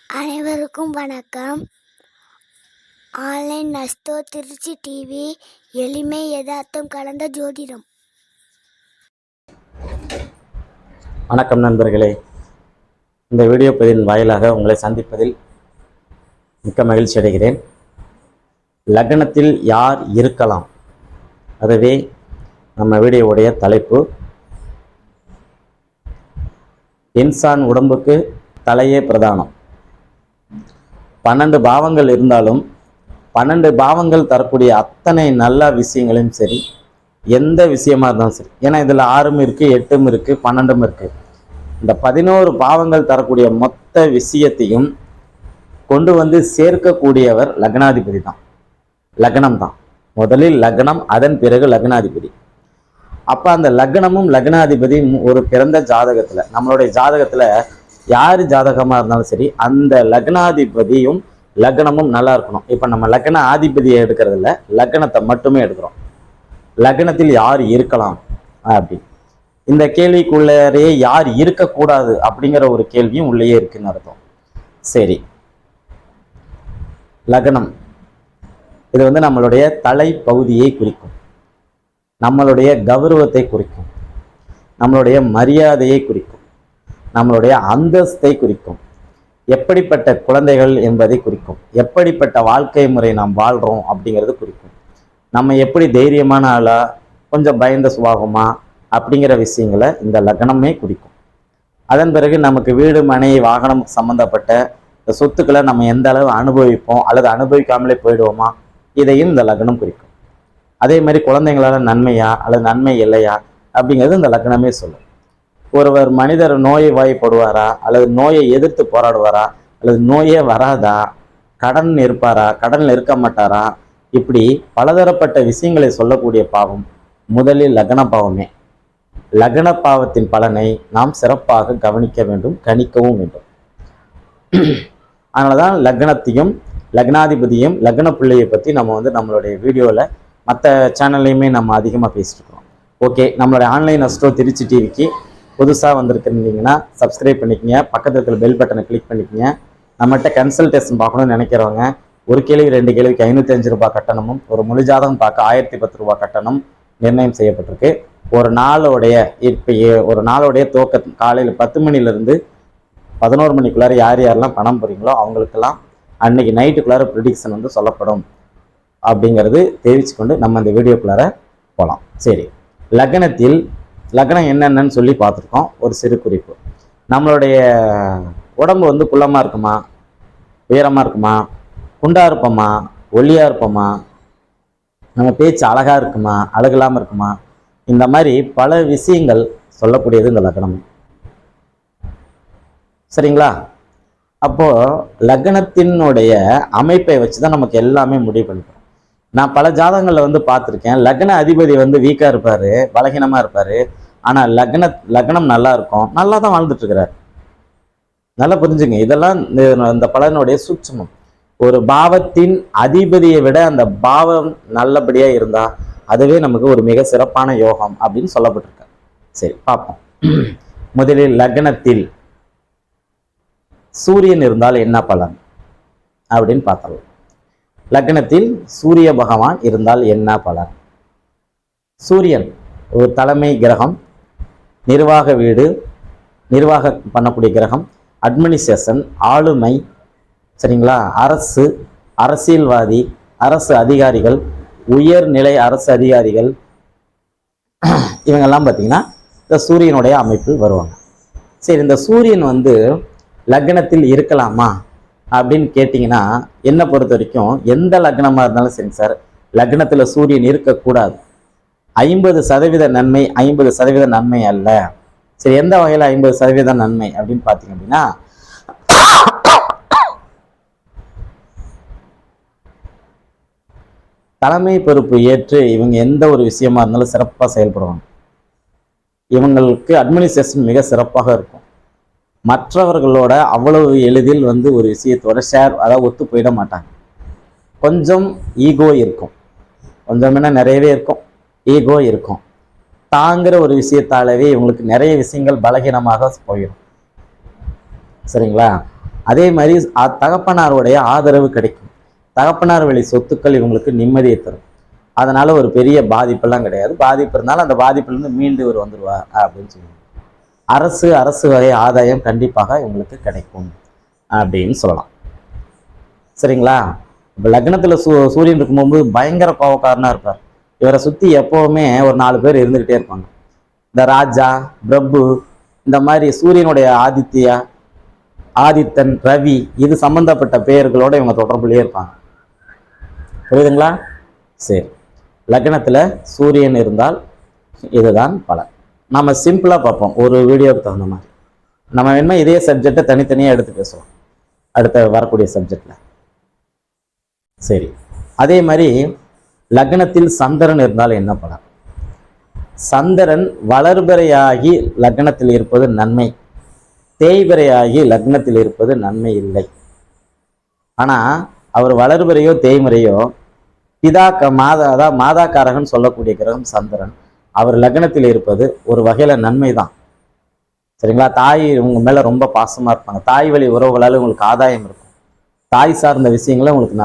அனைவருக்கும் வணக்கம். Online நஸ்தோ Trichy TV, எளிமை யதார்த்தம் கலந்த ஜோதிடம். வணக்கம் நண்பர்களே. இந்த வீடியோ பதிவின் வாயிலாக உங்களை சந்திப்பதில் மிக்க மகிழ்ச்சி அடைகிறேன். லக்னத்தில் யார் இருக்கலாம், அதுவே நம்ம வீடியோவுடைய தலைப்பு. இன்சான் உடம்புக்கு தலையே பிரதானம். 12 பாவங்கள் இருந்தாலும் 12 பாவங்கள் தரக்கூடிய அத்தனை நல்ல விஷயங்களையும் சரி, எந்த விஷயமா இருந்தாலும் சரி, ஏன்னா இதில் 6ம் இருக்குது, 8ம் இருக்குது, 12ம் இருக்குது. இந்த 11 பாவங்கள் தரக்கூடிய மொத்த விஷயத்தையும் கொண்டு வந்து சேர்க்கக்கூடியவர் லக்னாதிபதி தான், லக்னம் தான். முதலில் லக்னம், அதன் பிறகு லக்னாதிபதி. அப்போ அந்த லக்னமும் லக்னாதிபதியும் ஒரு பிறந்த ஜாதகத்தில், நம்மளுடைய ஜாதகத்தில் யார் ஜாதகமாக இருந்தாலும் சரி, அந்த லக்னாதிபதியும் லக்னமும் நல்லா இருக்கணும். இப்போ நம்ம லக்ன ஆதிபதியை எடுக்கிறது இல்லை, லக்னத்தை மட்டுமே எடுக்கிறோம். லக்னத்தில் யார் இருக்கலாம் அப்படி, இந்த கேள்விக்குள்ளே யார் இருக்கக்கூடாது அப்படிங்கிற ஒரு கேள்வியும் உள்ளேயே இருக்குன்னு அர்த்தம். சரி, லக்னம் இது வந்து நம்மளுடைய தலை பகுதியை குறிக்கும், நம்மளுடைய கௌரவத்தை குறிக்கும், நம்மளுடைய மரியாதையை குறிக்கும், நம்மளுடைய அந்தஸ்தை குறிக்கும், எப்படிப்பட்ட குழந்தைகள் என்பதை குறிக்கும், எப்படிப்பட்ட வாழ்க்கை முறை நாம் வாழ்கிறோம் அப்படிங்கிறது குறிக்கும், நம்ம எப்படி தைரியமான ஆளா, கொஞ்சம் பயந்த சுபாவமா அப்படிங்கிற விஷயங்களை இந்த லக்னமே குறிக்கும். அதன் பிறகு நமக்கு வீடு, மனை, வாகனம் சம்பந்தப்பட்ட இந்த சொத்துக்களை நம்ம எந்த அளவு அனுபவிப்போம் அல்லது அனுபவிக்காமலே போயிடுவோமா, இதையும் இந்த லக்னம் குறிக்கும். அதே மாதிரி குழந்தைங்களால நன்மையா அல்லது நன்மை இல்லையா அப்படிங்கிறது இந்த லக்னமே சொல்லும். ஒருவர் மனிதர் நோயை வாய்ப்படுவாரா அல்லது நோயை எதிர்த்து போராடுவாரா அல்லது நோயே வராதா, கடன் இருப்பாரா, கடனில் இருக்க மாட்டாரா, இப்படி பலதரப்பட்ட விஷயங்களை சொல்லக்கூடிய பாவம் முதலில் லக்ன பாவமே. லக்ன பாவத்தின் பலனை நாம் சிறப்பாக கவனிக்க வேண்டும், கணிக்கவும் வேண்டும். அதனாலதான் லக்னத்தையும் லக்னாதிபதியும் லக்ன பிள்ளையை பற்றி நம்ம வந்து நம்மளுடைய வீடியோவில் மற்ற சேனல்லையுமே நம்ம அதிகமாக பேசிட்டு இருக்கிறோம். ஓகே, நம்மளுடைய ஆன்லைன் அஸ்ட்ரோ திருச்சி டிவிக்கு புதுசாக வந்திருக்கிறீங்கன்னா சப்ஸ்கிரைப் பண்ணிக்கங்க, பக்கத்தில் இருக்கிற பெல் பட்டனை கிளிக் பண்ணிக்கங்க. நம்மகிட்ட கன்சல்டேஷன் பார்க்கணும்னு நினைக்கிறவங்க, ஒரு கேள்வி 2 கேள்விக்கு 505 ரூபாய் கட்டணமும், ஒரு முழு ஜாதகம் பார்க்க 1010 ரூபாய் கட்டணம் நிர்ணயம் செய்யப்பட்டிருக்கு. ஒரு நாளுடைய துவக்க காலையில் 10 மணிலேருந்து 11 மணிக்குள்ளார யார் யாரெல்லாம் பணம் போகிறீங்களோ அவங்களுக்கெல்லாம் அன்னைக்கு நைட்டுக்குள்ளார ப்ரிடிக்ஷன் வந்து சொல்லப்படும் அப்படிங்கிறது தெரிவிச்சுக்கொண்டு நம்ம இந்த வீடியோக்குள்ளார போகலாம். சரி, லக்னத்தில் லக்னம் என்னென்னு சொல்லி பார்த்துருக்கோம். ஒரு சிறு குறிப்பு, நம்மளுடைய உடம்பு வந்து குள்ளமாக இருக்குமா, உயரமாக இருக்குமா, குண்டாக இருப்போமா, ஒல்லியாக இருப்போமா, நம்ம பேச்சு அழகாக இருக்குமா, அழகில்லாமல் இருக்குமா, இந்த மாதிரி பல விஷயங்கள் சொல்லக்கூடியது இந்த லக்னம். சரிங்களா? அப்போது லக்னத்தினுடைய அமைப்பை வச்சு தான் நமக்கு எல்லாமே முடிவு பண்ணிக்கிறோம். நான் பல ஜாதகங்களில் வந்து பார்த்துருக்கேன், லக்ன அதிபதி வந்து வீக்காக இருப்பார், பலகீனமாக இருப்பார். ஆனால் லக்னம் நல்லா இருக்கும், நல்லா தான் வாழ்ந்துட்டு இருக்கிறார். நல்லா புரிஞ்சுங்க, இதெல்லாம் இந்த பலனுடைய சூட்சமம். ஒரு பாவத்தின் அதிபதியை விட அந்த பாவம் நல்லபடியாக இருந்தால் அதுவே நமக்கு ஒரு மிக சிறப்பான யோகம் அப்படின்னு சொல்லப்பட்டிருக்க. சரி, பார்ப்போம். முதலில் லக்னத்தில் சூரியன் இருந்தால் என்ன பலன் அப்படின்னு பார்த்தலாம். லக்னத்தில் சூரிய பகவான் இருந்தால் என்ன பலன்? சூரியன் ஒரு தலைமை கிரகம், நிர்வாக வீடு, நிர்வாகம் பண்ணக்கூடிய கிரகம், அட்மினிஸ்ட்ரேஷன், ஆளுமை, சரிங்களா, அரசு, அரசியல்வாதி, அரசு அதிகாரிகள், உயர்நிலை அரசு அதிகாரிகள், இவங்கெல்லாம் பார்த்தீங்கன்னா இந்த சூரியனுடைய அமைப்பில் வருவாங்க. சரி, இந்த சூரியன் வந்து லக்னத்தில் இருக்கலாமா அப்படின்னு கேட்டிங்கன்னா, என்னை பொறுத்த வரைக்கும் எந்த லக்னமாக இருந்தாலும் சரி சார், லக்னத்தில் சூரியன் இருக்கக்கூடாது. 50% நன்மை, 50% நன்மை அல்ல. சரி, எந்த வகையில் 50% நன்மை அப்படின்னு பார்த்தீங்க அப்படின்னா, தலைமை பொறுப்பு ஏற்று இவங்க எந்த ஒரு விஷயமா இருந்தாலும் சிறப்பாக செயல்படுவாங்க. இவங்களுக்கு அட்மினிஸ்ட்ரேஷன் மிக சிறப்பாக இருக்கும். மற்றவர்களோட அவ்வளவு எளிதில் வந்து ஒரு விஷயத்தோட அதாவது ஒத்து போயிட மாட்டாங்க. கொஞ்சம் ஈகோ இருக்கும், கொஞ்சம் என்ன நிறையவே இருக்கும், ஈகோ இருக்கும். தாங்கிற ஒரு விஷயத்தாலவே இவங்களுக்கு நிறைய விஷயங்கள் பலகீனமாக போயிடும். சரிங்களா? அதே மாதிரி தகப்பனாருடைய ஆதரவு கிடைக்கும். தகப்பனார் வழி சொத்துக்கள் இவங்களுக்கு நிம்மதியை தரும். அதனால ஒரு பெரிய பாதிப்பெல்லாம் கிடையாது. பாதிப்பு இருந்தாலும் அந்த பாதிப்புலேருந்து மீண்டு இவர் வந்துடுவா அப்படின்னு சொல்லுவாங்க. அரசு வகை ஆதாயம் கண்டிப்பாக இவங்களுக்கு கிடைக்கும் அப்படின்னு சொல்லலாம். சரிங்களா? இப்போ லக்னத்தில் சூரியன் இருக்கும்போது பயங்கர கோபக்காரனாக இருப்பார். இவரை சுற்றி எப்போவுமே ஒரு 4 பேர் இருந்துக்கிட்டே இருப்பாங்க. இந்த ராஜா, பிரபு, இந்த மாதிரி சூரியனுடைய ஆதித்தன், ரவி, இது சம்பந்தப்பட்ட பெயர்களோட இவங்க தொடர்புலேயே இருப்பாங்க. புரியுதுங்களா? சரி, லக்னத்தில் சூரியன் இருந்தால் இதுதான் பலன். நம்ம சிம்பிளாக பார்ப்போம், ஒரு வீடியோவுக்கு தகுந்த மாதிரி. நம்ம வேணுமா இதே சப்ஜெக்டை தனித்தனியாக எடுத்து பேசுவோம் அடுத்த வரக்கூடிய சப்ஜெக்டில். சரி, அதே மாதிரி லக்னத்தில் சந்திரன் இருந்தால் என்ன பலன்? சந்திரன் வளர்பிறையாகி லக்னத்தில் இருப்பது நன்மை, தேய்பிறையாகி லக்னத்தில் இருப்பது நன்மை இல்லை. ஆனால் அவர் வளர்பிறையோ தேய்முறையோ அதாவது மாதாக்காரகன் சொல்லக்கூடிய கிரகம் சந்திரன், அவர் லக்னத்தில் இருப்பது ஒரு வகையில் நன்மை தான். சரிங்களா? தாய் உங்க மேலே ரொம்ப பாசமாக இருப்பாங்க. தாய் வழி உறவுகளால் உங்களுக்கு ஆதாயம் இருக்கும். தாய் சார்ந்த விஷயங்கள உங்களுக்கு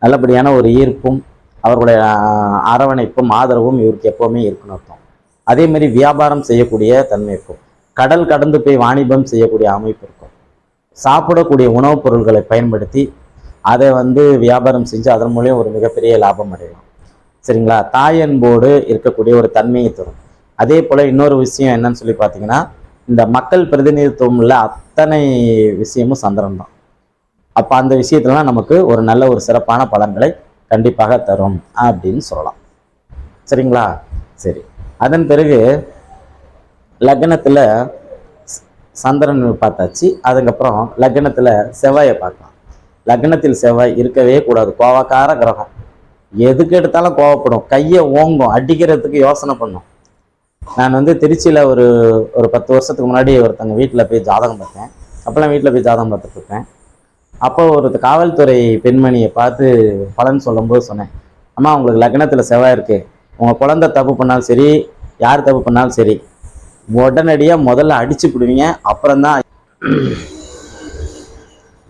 நல்லபடியான ஒரு ஈர்ப்பும் அவர்களுடைய அரவணைப்பும் ஆதரவும் இவருக்கு எப்போவுமே இருக்குன்னு அர்த்தம். அதே மாதிரி வியாபாரம் செய்யக்கூடிய தன்மை இருக்கும். கடல் கடந்து போய் வாணிபம் செய்யக்கூடிய அமைப்பு இருக்கும். சாப்பிடக்கூடிய உணவுப் பொருட்களை பயன்படுத்தி அதை வியாபாரம் செஞ்சு அதன் மூலியம் ஒரு மிகப்பெரிய லாபம் அடையலாம். சரிங்களா? தாய் அன்போடு இருக்கக்கூடிய ஒரு தன்மையை தரும். அதே போல் இன்னொரு விஷயம் என்னன்னு சொல்லி பார்த்தீங்கன்னா, இந்த மக்கள் பிரதிநிதித்துவம் உள்ள அத்தனை விஷயமும் சந்திரன் தான். அப்போ அந்த விஷயத்துலலாம் நமக்கு ஒரு நல்ல ஒரு சிறப்பான பலன்களை கண்டிப்பாக தரும் அப்படின்னு சொல்லலாம். சரிங்களா? சரி, அதன் பிறகு லக்னத்தில் சந்திரன் பார்த்தாச்சு. அதுக்கப்புறம் லக்னத்தில் செவ்வாயை பார்க்கலாம். லக்னத்தில் செவ்வாய் இருக்கவே கூடாது. கோவக்கார கிரகம். எதுக்கு எடுத்தாலும் கோவப்படும், கையை ஓங்கும், அடிக்கிறதுக்கு யோசனை பண்ணும். நான் திருச்சியில் ஒரு 10 வருஷத்துக்கு முன்னாடி ஒருத்தங்க வீட்டில் போய் ஜாதகம் பார்த்தேன். அப்போல்லாம் வீட்டில் போய் ஜாதகம் பார்த்துட்டு இருப்பேன். அப்போ ஒரு காவல்துறை பெண்மணியை பார்த்து பலன் சொல்லும்போது சொன்னேன், அம்மா உங்களுக்கு லக்னத்தில் செவ்வாய் இருக்குது, உங்கள் குழந்தை தப்பு பண்ணாலும் சரி, யார் தப்பு பண்ணாலும் சரி, உடனடியாக முதல்ல அடிச்சு விடுவீங்க, அப்புறம்தான்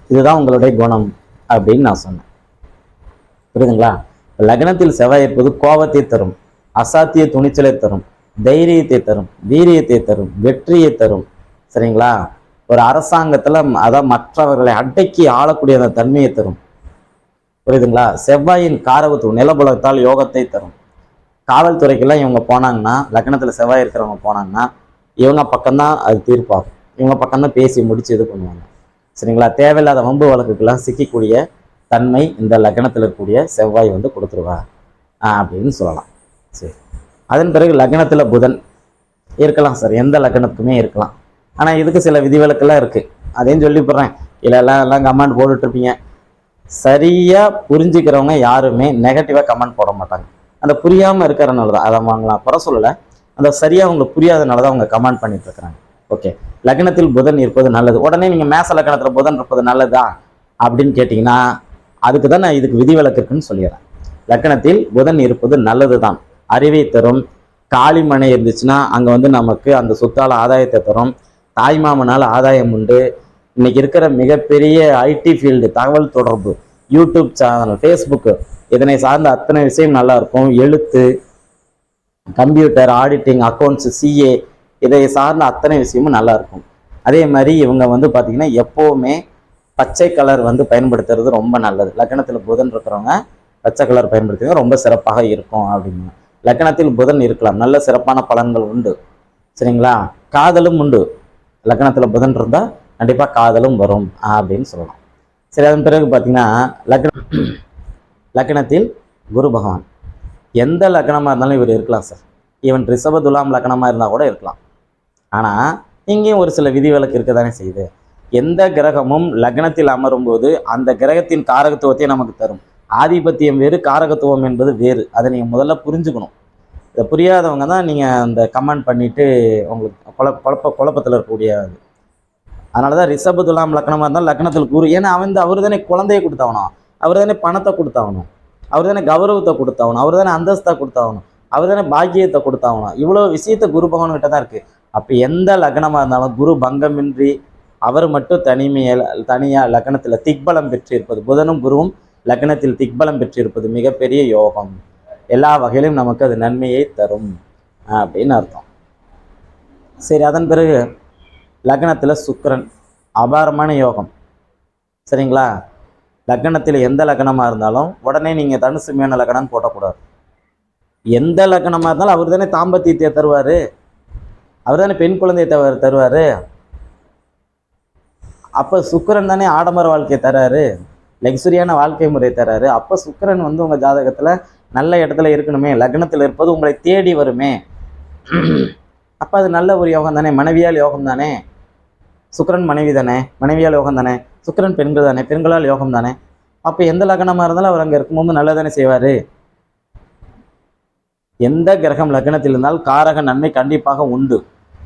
இதுதான் உங்களுடைய குணம் அப்படின்னு நான் சொன்னேன். புரியுதுங்களா? லக்னத்தில் செவ்வாய் இருப்பது கோபத்தை தரும், அசாத்திய துணிச்சலை தரும், தைரியத்தை தரும், வீரியத்தை தரும், வெற்றியை தரும். சரிங்களா? ஒரு அரசாங்கத்தில் அதான் மற்றவர்களை அடக்கி ஆளக்கூடிய அந்த தன்மையை தரும். புரியுதுங்களா? செவ்வாயின் காரகத்துவம் நிலபுலத்தால் யோகத்தை தரும். காவல்துறைக்கெல்லாம் இவங்க போனாங்கன்னா, லக்னத்தில் செவ்வாய் இருக்கிறவங்க போனாங்கன்னா இவங்க பக்கம்தான் அது தீர்ப்பாகும். இவங்க பக்கம்தான் பேசி முடிச்சு இது பண்ணுவாங்க. சரிங்களா? தேவையில்லாத வம்பு வழக்குக்கெல்லாம் சிக்கக்கூடிய தன்மை இந்த லக்னத்தில் இருக்கக்கூடிய செவ்வாய் கொடுத்துருவா அப்படின்னு சொல்லலாம். சரி, அதன் பிறகு லக்னத்தில் புதன் இருக்கலாம் சார், எந்த லக்னத்துக்குமே இருக்கலாம். ஆனால் இதுக்கு சில விதிவிலக்கெல்லாம் இருக்குது, அதையும் சொல்லி போடுறேன். எல்லாம் கமெண்ட் போட்டுட்ருப்பீங்க. சரியாக புரிஞ்சுக்கிறவங்க யாருமே நெகட்டிவாக கமெண்ட் போட மாட்டாங்க. அந்த புரியாமல் இருக்கிறனால தான், அதை வாங்கலாம் குறை சொல்லலை, அந்த சரியாக அவங்களுக்கு புரியாதனால தான் அவங்க கமெண்ட் பண்ணிட்டு இருக்கிறாங்க. ஓகே, லக்னத்தில் புதன் இருப்பது நல்லது. உடனே நீங்கள் மேச லக்னத்தில் புதன் இருப்பது நல்லதா அப்படின்னு கேட்டிங்கன்னா, அதுக்கு தான் நான் இதுக்கு விதிவிலக்கு இருக்குன்னு சொல்லிடுறேன். லக்னத்தில் புதன் இருப்பது நல்லது தான். அறிவை தரும். காளிமனை இருந்துச்சுன்னா அங்கே நமக்கு அந்த சொத்தால் ஆதாயத்தை தரும். தாய்மாமனால் ஆதாயம் உண்டு. இன்னைக்கு இருக்கிற மிகப்பெரிய ஐடி ஃபீல்டு, தகவல் தொடர்பு, யூடியூப் சேனல், ஃபேஸ்புக்கு, இதனை சார்ந்த அத்தனை விஷயம் நல்லா இருக்கும். எழுத்து, கம்ப்யூட்டர், ஆடிட்டிங், அக்கௌண்ட்ஸ், சிஏ, இதை சார்ந்த அத்தனை விஷயமும் நல்லா இருக்கும். அதே மாதிரி இவங்க பார்த்தீங்கன்னா எப்போவுமே பச்சை கலர் பயன்படுத்துறது ரொம்ப நல்லது. லக்னத்தில் புதன் இருக்கிறவங்க பச்சை கலர் பயன்படுத்துங்க, ரொம்ப சிறப்பாக இருக்கும் அப்படின்னு. லக்னத்தில் புதன் இருக்கலாம், நல்ல சிறப்பான பலன்கள் உண்டு. சரிங்களா? காதலும் உண்டு. லக்னத்தில் புதன் இருந்தால் கண்டிப்பாக காதலும் வரும் அப்படின்னு சொல்லலாம். சரி, அதன் பிறகு பார்த்தீங்கன்னா லக்னத்தில் குரு பகவான் எந்த லக்னமாக இருந்தாலும் இவர் இருக்கலாம் சார். ஈவன் ரிஷப துலாம் லக்னமாக இருந்தால் கூட இருக்கலாம். ஆனால் இங்கேயும் ஒரு சில விதிவிலக்கு இருக்க தானே செய்யுது. எந்த கிரகமும் லக்னத்தில் அமரும் போது அந்த கிரகத்தின் காரகத்துவத்தை நமக்கு தரும். ஆதிபத்தியம் வேறு, காரகத்துவம் என்பது வேறு. அதை நீங்கள் முதல்ல புரிஞ்சுக்கணும். இதை புரியாதவங்க தான் நீங்கள் அந்த கமெண்ட் பண்ணிவிட்டு உங்களுக்கு குழப்பத்தில் இருக்கக்கூடிய. அதனால தான் ரிஷப துலாம் லக்னமாக இருந்தால் லக்னத்தில் குரு. ஏன்னா அவர் தானே குழந்தையை கொடுத்தாகணும், அவர் தானே பணத்தை கொடுத்தாகணும், அவர் தானே கௌரவத்தை கொடுத்தாகணும், அவர் தானே அந்தஸ்தை கொடுத்தாகணும், அவர் தானே பாக்கியத்தை கொடுத்தாகணும். இவ்வளோ விஷயத்த குரு பகவான்கிட்ட தான் இருக்குது. அப்போ எந்த லக்னமாக இருந்தாலும் குரு பங்கமின்றி அவர் மட்டும் தனியாக லக்னத்தில் திக்பலம் பெற்றிருப்பது, புதனும் குருவும் லக்னத்தில் திக்பலம் பெற்றிருப்பது மிகப்பெரிய யோகம். எல்லா வகையிலும் நமக்கு அது நன்மையை தரும் அப்படின்னு அர்த்தம். சரி, அதன் பிறகு லக்னத்தில் சுக்கிரன் அபாரமான யோகம். சரிங்களா? லக்னத்தில் எந்த லக்னமாக இருந்தாலும் உடனே நீங்கள் தனுசு மீன லக்னம்னு போட்டக்கூடாது. எந்த லக்னமாக இருந்தாலும் அவர் தானே தாம்பத்தியத்தை தருவார், அவர் தானே பெண் குழந்தையை தருவார். அப்போ சுக்கிரன் தானே ஆடம்பர வாழ்க்கையை தராரு, லக்ஸுரியான வாழ்க்கை முறை தராரு. அப்போ சுக்கிரன் வந்து உங்கள் ஜாதகத்தில் நல்ல இடத்துல இருக்கணுமே, லக்னத்தில் இருப்பது உங்களை தேடி வருமே. அப்போ அது நல்ல ஒரு யோகம் தானே, மனைவியால் யோகம் தானே. சுக்கிரன் மனைவி தானே, மனைவியால் யோகம் தானே. சுக்கிரன் பெண்கள் தானே, பெண்களால் யோகம் தானே. அப்போ எந்த லக்னமாக இருந்தாலும் அவர் அங்கே இருக்கும்போது நல்லதானே செய்வார். எந்த கிரகம் லக்னத்தில் இருந்தால் காரக நன்மை கண்டிப்பாக உண்டு.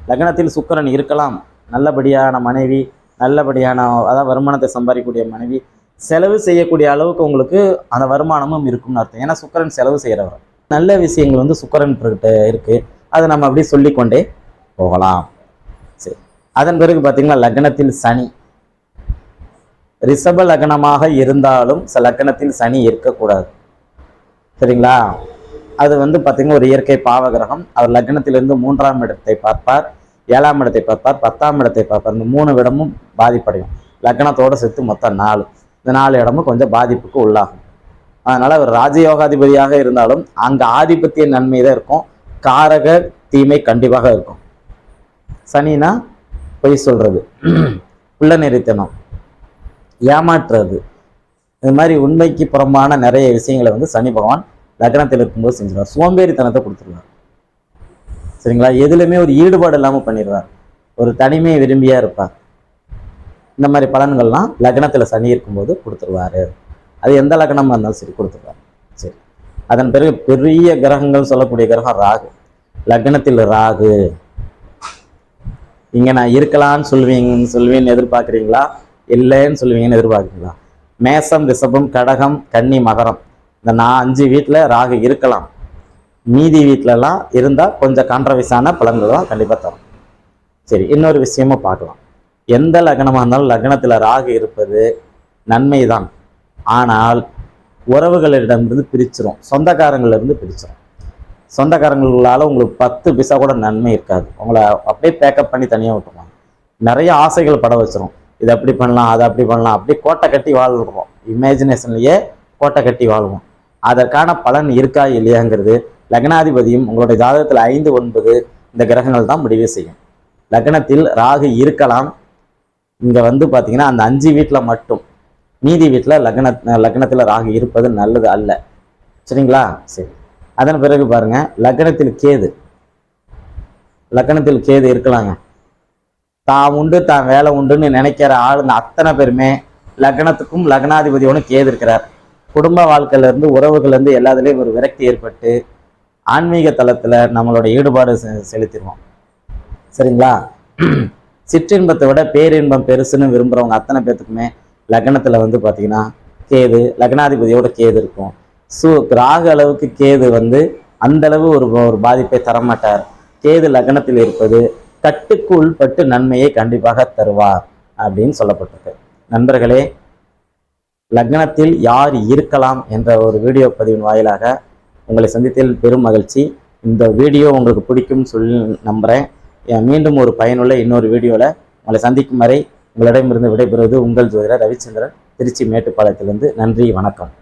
லக்னத்தில் சுக்கிரன் இருக்கலாம், நல்லபடியான மனைவி, நல்லபடியான அதாவது வருமானத்தை சம்பாதிக்கக்கூடிய மனைவி, செலவு செய்யக்கூடிய அளவுக்கு உங்களுக்கு அந்த வருமானமும் இருக்கும்னு அர்த்தம். ஏன்னா சுக்கிரன் செலவு செய்கிறவர். நல்ல விஷயங்கள் வந்து சுக்கிரன் கிட்ட இருக்குது, அதை நம்ம அப்படி சொல்லிக்கொண்டே போகலாம். சரி, அதன் பிறகு பார்த்தீங்கன்னா லக்னத்தில் சனி. ரிஷப லக்னமாக இருந்தாலும் லக்னத்தில் சனி இருக்கக்கூடாது. சரிங்களா? அது வந்து பார்த்தீங்கன்னா ஒரு இயற்கை பாவகிரகம். அவர் லக்னத்திலிருந்து 3ஆம் இடத்தை பார்ப்பார், 7ஆம் இடத்தை பார்ப்பார், 10ஆம் இடத்தை பார்ப்பார். இந்த 3 இடமும் பாதிப்படையும். லக்னத்தோடு சேர்த்து மொத்தம் 4. இந்த 4 இடமும் கொஞ்சம் பாதிப்புக்கு உள்ளாகும். அதனால் அவர் ராஜயோகாதிபதியாக இருந்தாலும் அங்கே ஆதிபத்திய நன்மை தான் இருக்கும், காரக தீமை கண்டிப்பாக இருக்கும். சனினா பொய் சொல்கிறது, புள்ள நெறித்தனம், ஏமாற்றுறது, இது மாதிரி உண்மைக்கு புறம்பான நிறைய விஷயங்களை வந்து சனி பகவான் லக்னத்தில் இருக்கும்போது செஞ்சிருவார். சோம்பேறித்தனத்தை கொடுத்துருவார். சரிங்களா? எதுலையுமே ஒரு ஈடுபாடு இல்லாமல் பண்ணிடுவார். ஒரு தனிமையை விரும்பியா இருப்பார். இந்த மாதிரி பலன்கள்லாம் லக்னத்தில் சனி இருக்கும்போது கொடுத்துருவாரு. அது எந்த லக்னமாக இருந்தாலும் சரி கொடுத்துருவார். சரி, அதன் பிறகு பெரிய கிரகங்கள் சொல்லக்கூடிய கிரகம் ராகு. லக்னத்தில் ராகு. இங்கே நான் இருக்கலான்னு சொல்லுவீங்கன்னு எதிர்பார்க்குறீங்களா, இல்லைன்னு சொல்லுவீங்கன்னு எதிர்பார்க்குறீங்களா? மேசம், ரிஷபம், கடகம், கன்னி, மகரம், இந்த 5 வீட்டில் ராகு இருக்கலாம். மீதி வீட்டிலலாம் இருந்தால் கொஞ்சம் கான்ட்ரவர்சியான பலன்கள் தான் கண்டிப்பாக தரும். சரி, இன்னொரு விஷயமும் பார்க்கலாம். எந்த லக்னமாக இருந்தாலும் லக்னத்தில் ராகு இருப்பது நன்மை தான். ஆனால் உறவுகளிடமிருந்து பிரிச்சிரும், சொந்தக்காரங்களிலிருந்து பிரிச்சிரும். சொந்தக்காரங்களால் உங்களுக்கு 10 பைசா கூட நன்மை இருக்காது. உங்களை அப்படியே பேக்கப் பண்ணி தனியாக விட்டுருவாங்க. நிறைய ஆசைகள் பட வச்சிரும். இதை அப்படி பண்ணலாம், அதை அப்படி பண்ணலாம், அப்படியே கோட்டை கட்டி வாழ்வோம். இமேஜினேஷன்லேயே கோட்டை கட்டி வாழ்வோம். அதற்கான பலன் இருக்கா இல்லையாங்கிறது லக்னாதிபதியும் உங்களுடைய ஜாதகத்தில் 5, 9 இந்த கிரகங்கள் தான் முடிவு செய்யும். லக்னத்தில் ராகு இருக்கலாம். இங்கே வந்து பார்த்தீங்கன்னா அந்த 5 வீட்டில் மட்டும், மீதி வீட்டில் லக்னத்தில் ராகு இருப்பது நல்லது அல்ல. சரிங்களா? சரி, அதன் பிறகு பாருங்க, லக்னத்தில் கேது இருக்கலாங்க. தான் உண்டு தான் வேலை உண்டுன்னு நினைக்கிற ஆளுங்க அத்தனை பேருமே லக்னத்துக்கும் லக்னாதிபதியோடு கேது இருக்கிறார். குடும்ப வாழ்க்கையிலேருந்து உறவுகள்லேருந்து எல்லாத்துலேயும் ஒரு விரக்தி ஏற்பட்டு ஆன்மீக தளத்தில் நம்மளோட ஈடுபாடு செலுத்திடுவோம். சரிங்களா? சிற்றின்பத்தை விட பேரின்பம் பெருசுன்னு விரும்புகிறவங்க அத்தனை பேர்த்துக்குமே லக்னத்தில் வந்து பார்த்தீங்கன்னா கேது, லக்னாதிபதியோட கேது இருக்கும். ராகு அளவுக்கு கேது வந்து அந்தளவு ஒரு பாதிப்பை தரமாட்டார். கேது லக்னத்தில் இருப்பது கட்டுக்கு உள்பட்டு நன்மையை கண்டிப்பாக தருவார் அப்படின்னு சொல்லப்பட்டிருக்கு. நண்பர்களே, லக்னத்தில் யார் இருக்கலாம் என்ற ஒரு வீடியோ பதிவின் வாயிலாக உங்களை சந்தித்ததில் பெரும் மகிழ்ச்சி. இந்த வீடியோ உங்களுக்கு பிடிக்கும்னு சொல்லி நம்புகிறேன். மீண்டும் ஒரு பயனுள்ள இன்னொரு வீடியோவில் உங்களை சந்திக்கும் வரை உங்களிடமிருந்து விடைபெறுவது உங்கள் ஜோதிடர் ரவிச்சந்திரன், திருச்சி மேட்டுப்பாளையத்திலிருந்து. நன்றி, வணக்கம்.